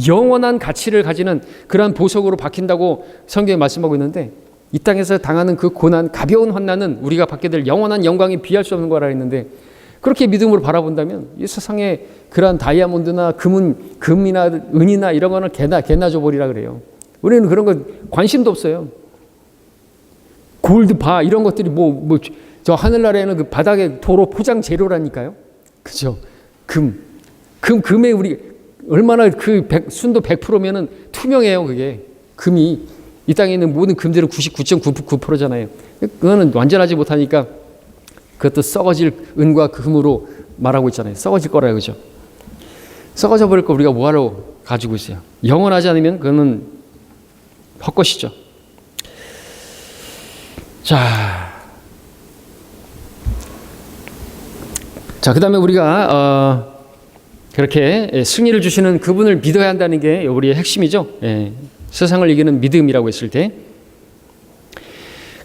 영원한 가치를 가지는 그러한 보석으로 박힌다고 성경에 말씀하고 있는데, 이 땅에서 당하는 그 고난, 가벼운 환난은 우리가 받게 될 영원한 영광에 비할 수 없는 거라 했는데, 그렇게 믿음으로 바라본다면 이 세상에 그러한 다이아몬드나 금이나 은이나 이런 거는 개나 줘버리라 그래요. 우리는 그런 거 관심도 없어요. 골드 바 이런 것들이 저 하늘나라에는 그 바닥에 도로 포장 재료라니까요. 그죠? 금에 우리 얼마나 순도 100%면은 투명해요. 그게 금이 이 땅에 있는 모든 금들은 99.99%잖아요. 그거는 완전하지 못하니까 그것도 썩어질 은과 금으로 말하고 있잖아요. 썩어질 거라 그죠? 썩어져 버릴 거 우리가 뭐하러 가지고 있어요? 영원하지 않으면 그거는 헛것이죠. 자, 그 다음에 우리가 그렇게 승리를 주시는 그분을 믿어야 한다는 게 우리의 핵심이죠. 세상을 이기는 믿음이라고 했을 때.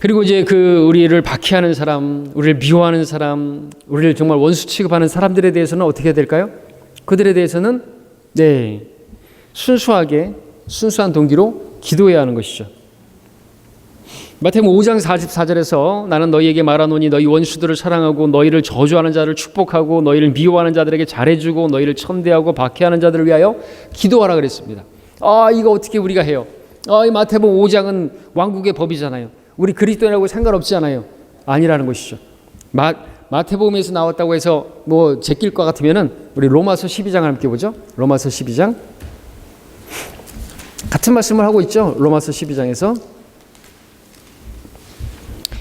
그리고 이제 우리를 박해하는 사람, 우리를 미워하는 사람, 우리를 정말 원수 취급하는 사람들에 대해서는 어떻게 해야 될까요? 그들에 대해서는 순수한 동기로 기도해야 하는 것이죠. 마태복음 5장 44절에서 나는 너희에게 말하노니 너희 원수들을 사랑하고 너희를 저주하는 자를 축복하고 너희를 미워하는 자들에게 잘해주고 너희를 천대하고 박해하는 자들을 위하여 기도하라 그랬습니다. 이거 어떻게 우리가 해요? 이 마태복음 5장은 왕국의 법이잖아요. 우리 그리스도인하고 상관없지 아니라는 것이죠. 마태복음에서 나왔다고 해서 제낄 것 같으면은 우리 로마서 12장을 함께 보죠. 로마서 12장 같은 말씀을 하고 있죠. 로마서 12장에서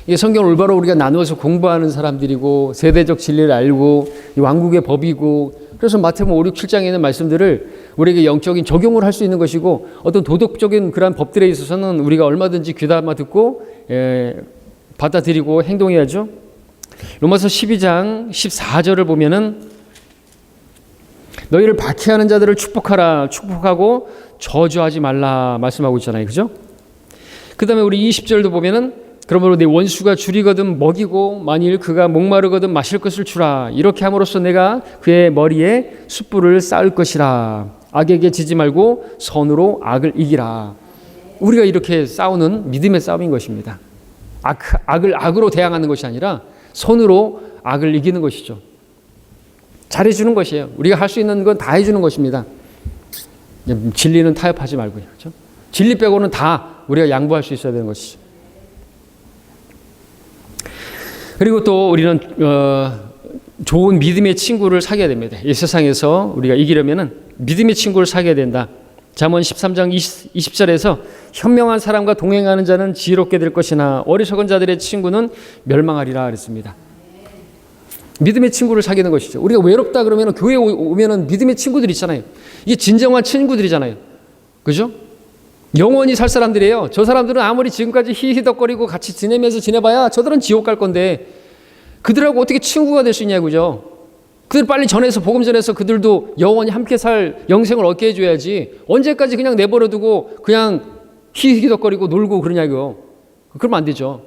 이 성경을 올바로 우리가 나누어서 공부하는 사람들이고 세대적 진리를 알고 이 왕국의 법이고, 그래서 마태복음 5, 6, 7장에 있는 말씀들을 우리에게 영적인 적용을 할 수 있는 것이고, 어떤 도덕적인 그러한 법들에 있어서는 우리가 얼마든지 귀담아 듣고 받아들이고 행동해야죠. 로마서 12장 14절을 보면은 너희를 박해하는 자들을 축복하라, 축복하고 저주하지 말라 말씀하고 있잖아요. 그죠? 그 다음에 우리 20절도 보면은 그러므로 내 원수가 줄이거든 먹이고 만일 그가 목마르거든 마실 것을 주라. 이렇게 함으로써 내가 그의 머리에 숯불을 쌓을 것이라. 악에게 지지 말고 선으로 악을 이기라. 우리가 이렇게 싸우는 믿음의 싸움인 것입니다. 악을 악으로 대항하는 것이 아니라 선으로 악을 이기는 것이죠. 잘해주는 것이에요. 우리가 할 수 있는 건 다 해주는 것입니다. 진리는 타협하지 말고요. 그렇죠? 진리 빼고는 다 우리가 양보할 수 있어야 되는 것이죠. 그리고 또 우리는 좋은 믿음의 친구를 사귀어야 됩니다. 이 세상에서 우리가 이기려면 믿음의 친구를 사귀어야 된다. 잠언 13장 20절에서 현명한 사람과 동행하는 자는 지혜롭게 될 것이나 어리석은 자들의 친구는 멸망하리라 그랬습니다. 믿음의 친구를 사귀는 것이죠. 우리가 외롭다 그러면 교회에 오면 믿음의 친구들 있잖아요. 이게 진정한 친구들이잖아요. 그죠? 영원히 살 사람들이에요. 저 사람들은 아무리 지금까지 히히덕거리고 같이 지내봐야 저들은 지옥 갈 건데 그들하고 어떻게 친구가 될 수 있냐고죠. 그들 빨리 전해서 복음 전해서 그들도 영원히 함께 살 영생을 얻게 해줘야지. 언제까지 그냥 내버려두고 그냥 히히덕거리고 놀고 그러냐고요. 그러면 안 되죠.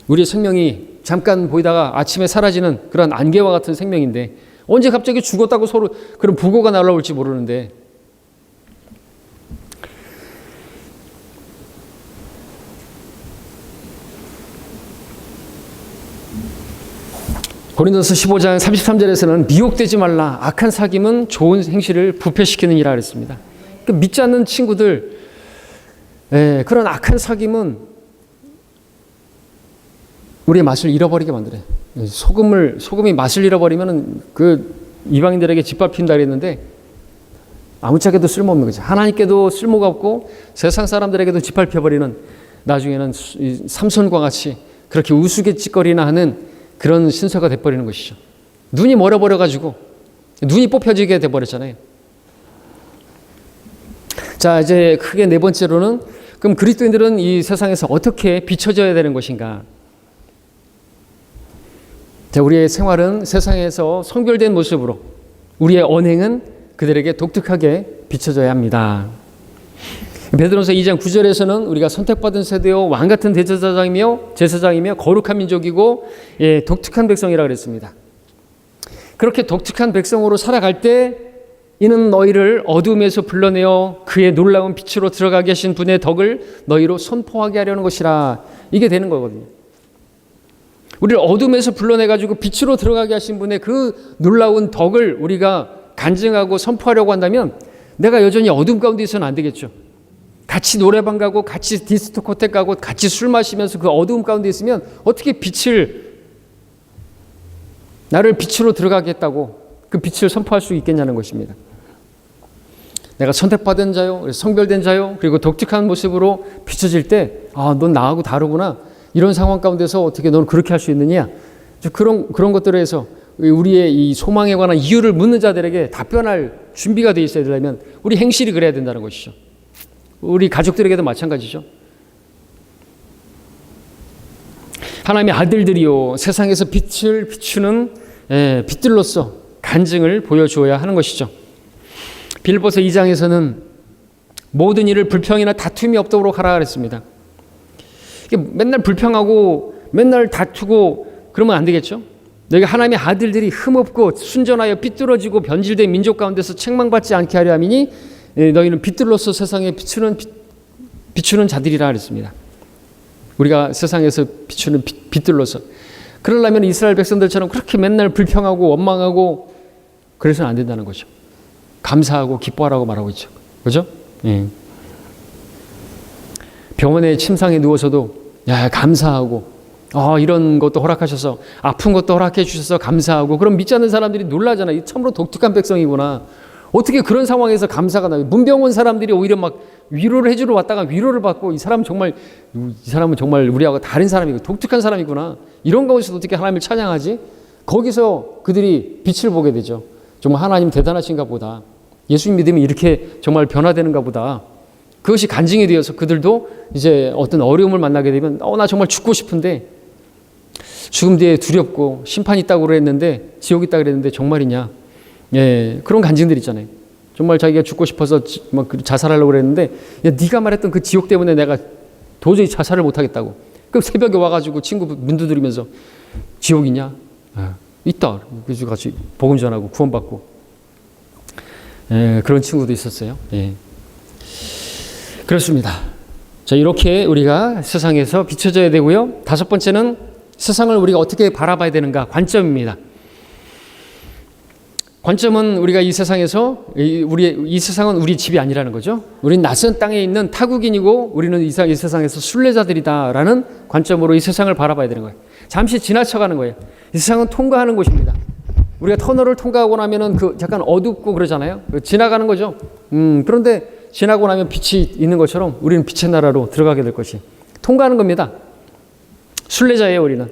우리의 생명이 잠깐 보이다가 아침에 사라지는 그런 안개와 같은 생명인데 언제 갑자기 죽었다고 서로 그런 부고가 날아올지 모르는데, 고린도서 15장 33절에서는 미혹되지 말라. 악한 사귐은 좋은 행실을 부패시키느니라 그랬습니다. 그러니까 믿지 않는 친구들, 그런 악한 사귐은 우리의 맛을 잃어버리게 만들어요. 소금이 맛을 잃어버리면 그 이방인들에게 짓밟힌다 그랬는데 아무짝에도 쓸모없는 거죠. 하나님께도 쓸모가 없고 세상 사람들에게도 짓밟혀버리는, 나중에는 삼손과 같이 그렇게 우스갯짓거리나 하는 그런 신세가 돼버리는 것이죠. 눈이 멀어버려가지고 눈이 뽑혀지게 돼버렸잖아요. 자, 이제 크게 네 번째로는 그럼 그리스도인들은 이 세상에서 어떻게 비춰져야 되는 것인가? 자, 우리의 생활은 세상에서 성별된 모습으로, 우리의 언행은 그들에게 독특하게 비춰져야 합니다. 베드로서 2장 9절에서는 우리가 선택받은 세대요 왕 같은 제사장이며 거룩한 민족이고 독특한 백성이라고 그랬습니다. 그렇게 독특한 백성으로 살아갈 때 이는 너희를 어둠에서 불러내어 그의 놀라운 빛으로 들어가게 하신 분의 덕을 너희로 선포하게 하려는 것이라. 이게 되는 거거든요. 우리를 어둠에서 불러내가지고 빛으로 들어가게 하신 분의 그 놀라운 덕을 우리가 간증하고 선포하려고 한다면 내가 여전히 어둠 가운데 있어는 안 되겠죠. 같이 노래방 가고 같이 디스코텍 가고 같이 술 마시면서 그 어두움 가운데 있으면 어떻게 나를 빛으로 들어가겠다고 그 빛을 선포할 수 있겠냐는 것입니다. 내가 선택받은 자요, 성별된 자요, 그리고 독특한 모습으로 비춰질 때, 넌 나하고 다르구나. 이런 상황 가운데서 어떻게 넌 그렇게 할 수 있느냐? 그런 것들에 대해서 우리의 이 소망에 관한 이유를 묻는 자들에게 답변할 준비가 되어 있어야 되려면 우리 행실이 그래야 된다는 것이죠. 우리 가족들에게도 마찬가지죠. 하나님의 아들들이요, 세상에서 빛을 비추는 빛들로서 간증을 보여주어야 하는 것이죠. 빌립보서 2장에서는 모든 일을 불평이나 다툼이 없도록 하라 그랬습니다. 맨날 불평하고 맨날 다투고 그러면 안 되겠죠. 너희가 하나님의 아들들이 흠없고 순전하여 삐뚤어지고 변질된 민족 가운데서 책망받지 않게 하려 함이니 너희는 빛들로서 세상에 비추는 자들이라 그랬습니다. 우리가 세상에서 비추는 빛들로서. 그러려면 이스라엘 백성들처럼 그렇게 맨날 불평하고 원망하고 그래서는 안 된다는 거죠. 감사하고 기뻐하라고 말하고 있죠. 그죠? 예. 병원에 침상에 누워서도 감사하고 이런 것도 허락하셔서 아픈 것도 허락해 주셔서 감사하고 그럼 믿지 않는 사람들이 놀라잖아요. 참으로 독특한 백성이구나. 어떻게 그런 상황에서 감사가 나요? 문병 온 사람들이 오히려 막 위로를 해주러 왔다가 위로를 받고 이 사람은 정말 우리하고 다른 사람이고 독특한 사람이구나. 이런 가운데서 어떻게 하나님을 찬양하지? 거기서 그들이 빛을 보게 되죠. 정말 하나님 대단하신가 보다. 예수님 믿음이 이렇게 정말 변화되는가 보다. 그것이 간증이 되어서 그들도 이제 어떤 어려움을 만나게 되면 나 정말 죽고 싶은데 죽음 뒤에 두렵고 심판이 있다고 그랬는데 지옥 있다고 그랬는데 정말이냐. 그런 간증들 있잖아요. 정말 자기가 죽고 싶어서 자살하려고 그랬는데 네가 말했던 그 지옥 때문에 내가 도저히 자살을 못하겠다고. 그럼 새벽에 와가지고 친구 문 두드리면서 지옥 있냐? 있다. 그래서 같이 복음 전하고 구원받고 그런 친구도 있었어요. 그렇습니다. 자, 이렇게 우리가 세상에서 비춰져야 되고요. 다섯 번째는 세상을 우리가 어떻게 바라봐야 되는가? 관점입니다. 관점은 우리가 이 세상에서 이 세상은 우리 집이 아니라는 거죠. 우리는 낯선 땅에 있는 타국인이고 우리는 이 세상에서 순례자들이다라는 관점으로 이 세상을 바라봐야 되는 거예요. 잠시 지나쳐가는 거예요. 이 세상은 통과하는 곳입니다. 우리가 터널을 통과하고 나면은 약간 어둡고 그러잖아요. 지나가는 거죠. 그런데 지나고 나면 빛이 있는 것처럼 우리는 빛의 나라로 들어가게 될 것이 통과하는 겁니다. 순례자예요, 우리는.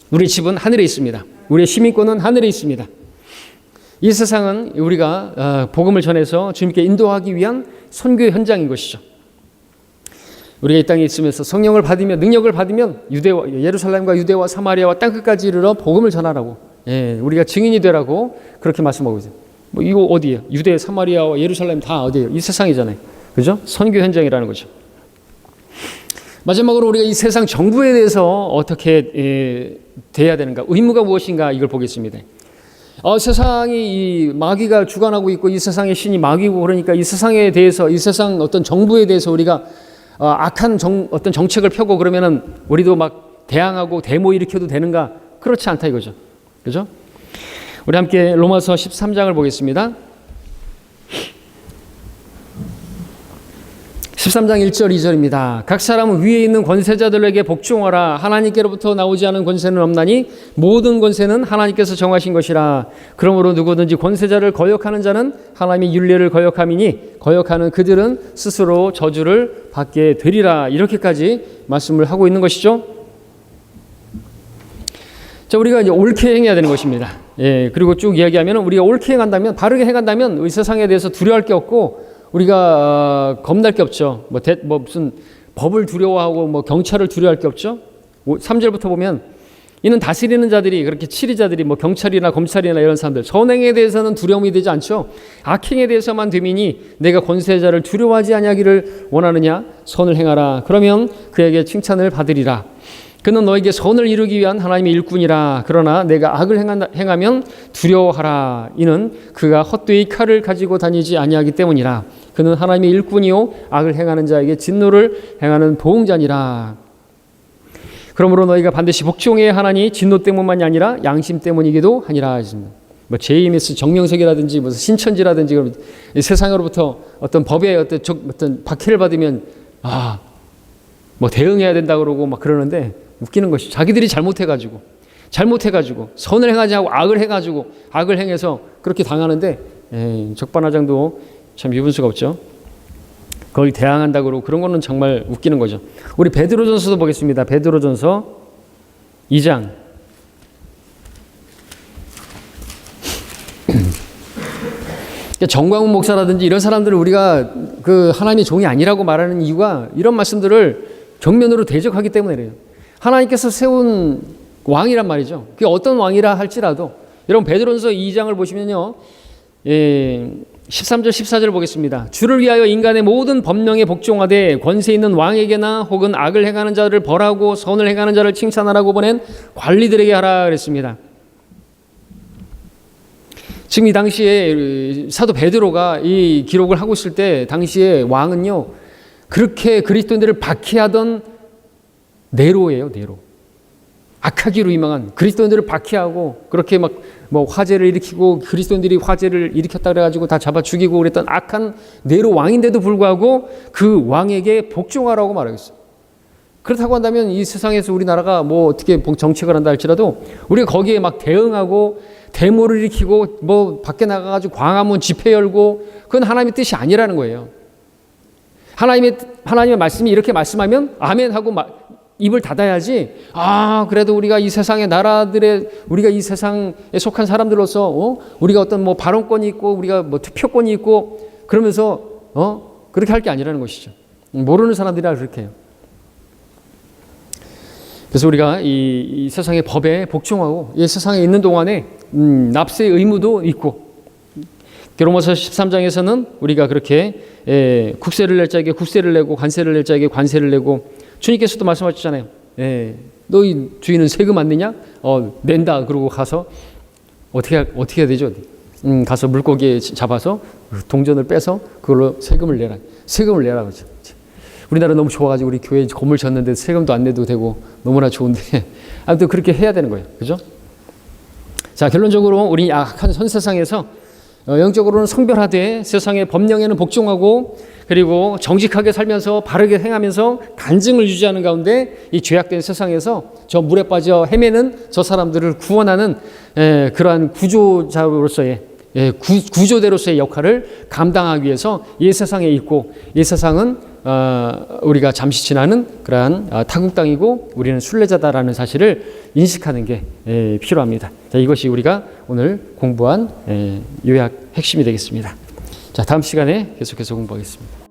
우리 집은 하늘에 있습니다. 우리의 시민권은 하늘에 있습니다. 이 세상은 우리가 복음을 전해서 주님께 인도하기 위한 선교의 현장인 것이죠. 우리가 이 땅에 있으면서 성령을 받으며 능력을 받으면 예루살렘과 유대와 사마리아와 땅끝까지 이르러 복음을 전하라고 우리가 증인이 되라고 그렇게 말씀하고 있어요. 이거 어디예요? 유대, 사마리아와 예루살렘 다 어디예요? 이 세상이잖아요. 그죠? 선교 현장이라는 거죠. 마지막으로 우리가 이 세상 정부에 대해서 어떻게 돼야 되는가? 의무가 무엇인가? 이걸 보겠습니다. 세상이 이 마귀가 주관하고 있고 이 세상의 신이 마귀고 그러니까 이 세상에 대해서 이 세상 어떤 정부에 대해서 우리가 악한 어떤 정책을 펴고 그러면은 우리도 막 대항하고 데모 일으켜도 되는가? 그렇지 않다 이거죠. 그죠? 우리 함께 로마서 13장을 보겠습니다. 13장 1절 2절입니다. 각 사람은 위에 있는 권세자들에게 복종하라. 하나님께로부터 나오지 않은 권세는 없나니 모든 권세는 하나님께서 정하신 것이라. 그러므로 누구든지 권세자를 거역하는 자는 하나님의 율례를 거역함이니 거역하는 그들은 스스로 저주를 받게 되리라. 이렇게까지 말씀을 하고 있는 것이죠. 자, 우리가 이제 옳게 행해야 되는 것입니다. 그리고 쭉 이야기하면 우리가 옳게 행한다면, 바르게 행한다면 이 세상에 대해서 두려워할 게 없고 우리가 겁날 게 없죠. 무슨 법을 두려워하고 경찰을 두려워할 게 없죠. 3절부터 보면 이는 다스리는 자들이, 그렇게 치리자들이, 뭐 경찰이나 검찰이나 이런 사람들, 선행에 대해서는 두려움이 되지 않죠. 악행에 대해서만 되미니 내가 권세자를 두려워하지 아니하기를 원하느냐? 선을 행하라. 그러면 그에게 칭찬을 받으리라. 그는 너에게 선을 이루기 위한 하나님의 일꾼이라. 그러나 내가 악을 행하면 두려워하라. 이는 그가 헛되이 칼을 가지고 다니지 아니하기 때문이라. 그는 하나님의 일꾼이요 악을 행하는 자에게 진노를 행하는 보응자니라. 그러므로 너희가 반드시 복종해야 하나니 진노 때문만이 아니라 양심 때문이기도 하니라. 뭐 JMS 정명석이라든지 무슨 신천지라든지 세상으로부터 어떤 법에 어떤 박해를 받으면 뭐 대응해야 된다 그러고 막 그러는데 웃기는 것이 자기들이 잘못해가지고 선을 행하지 않고 악을 행해서 그렇게 당하는데 적반하장도 참 유분수가 없죠. 그걸 대항한다 그러고 그런 거는 정말 웃기는 거죠. 우리 베드로전서도 보겠습니다. 베드로전서 2장. 정광훈 목사라든지 이런 사람들을 우리가 그 하나님의 종이 아니라고 말하는 이유가 이런 말씀들을 정면으로 대적하기 때문에 그래요. 하나님께서 세운 왕이란 말이죠. 그게 어떤 왕이라 할지라도 여러분 베드로전서 2장을 보시면요. 13절 14절 보겠습니다. 주를 위하여 인간의 모든 법령에 복종하되 권세 있는 왕에게나 혹은 악을 행하는 자를 벌하고 선을 행하는 자를 칭찬하라고 보낸 관리들에게 하라 그랬습니다. 지금 이 당시에 사도 베드로가 이 기록을 하고 있을 때 당시에 왕은요 그렇게 그리스도인들을 박해하던 네로예요. 네로. 악하기로 유명한 그리스도인들을 박해하고 그렇게 막 뭐 화재를 일으키고 그리스도인들이 화재를 일으켰다 그래가지고 다 잡아 죽이고 그랬던 악한 네로 왕인데도 불구하고 그 왕에게 복종하라고 말하겠어요. 그렇다고 한다면 이 세상에서 우리나라가 뭐 어떻게 정책을 한다 할지라도 우리가 거기에 막 대응하고 데모를 일으키고 뭐 밖에 나가가지고 광화문 집회 열고 그건 하나님의 뜻이 아니라는 거예요. 하나님의 말씀이 이렇게 말씀하면 아멘 하고 입을 닫아야지. 그래도 우리가 이 세상의 우리가 이 세상에 속한 사람들로서 우리가 어떤 뭐 발언권이 있고 우리가 뭐 투표권이 있고 그러면서 그렇게 할 게 아니라는 것이죠. 모르는 사람들이라 그렇게 해요. 그래서 우리가 이 세상의 법에 복종하고 이 세상에 있는 동안에 납세의 의무도 있고 로마서 13장에서는 우리가 그렇게 국세를 낼 자에게 국세를 내고 관세를 낼 자에게 관세를 내고 주님께서도 말씀하셨잖아요. 너희 주인은 세금 안 내냐? 낸다. 그러고 가서 어떻게 해야 되죠? 가서 물고기 잡아서 동전을 빼서 그걸로 세금을 내라. 세금을 내라 그러죠. 우리나라 너무 좋아가지고 우리 교회 건물 졌는데 세금도 안 내도 되고 너무나 좋은데 아무튼 그렇게 해야 되는 거예요. 그죠? 자, 결론적으로 우리 악한 현 세상에서 영적으로는 성별하되 세상의 법령에는 복종하고 그리고 정직하게 살면서 바르게 행하면서 간증을 유지하는 가운데 이 죄악된 세상에서 저 물에 빠져 헤매는 저 사람들을 구원하는 그러한 구조자로서의 구조대로서의 역할을 감당하기 위해서 이 세상에 있고 이 세상은 우리가 잠시 지나는 그러한 타국 땅이고 우리는 순례자다라는 사실을 인식하는 게 필요합니다. 자, 이것이 우리가 오늘 공부한 요약 핵심이 되겠습니다. 자, 다음 시간에 계속해서 공부하겠습니다.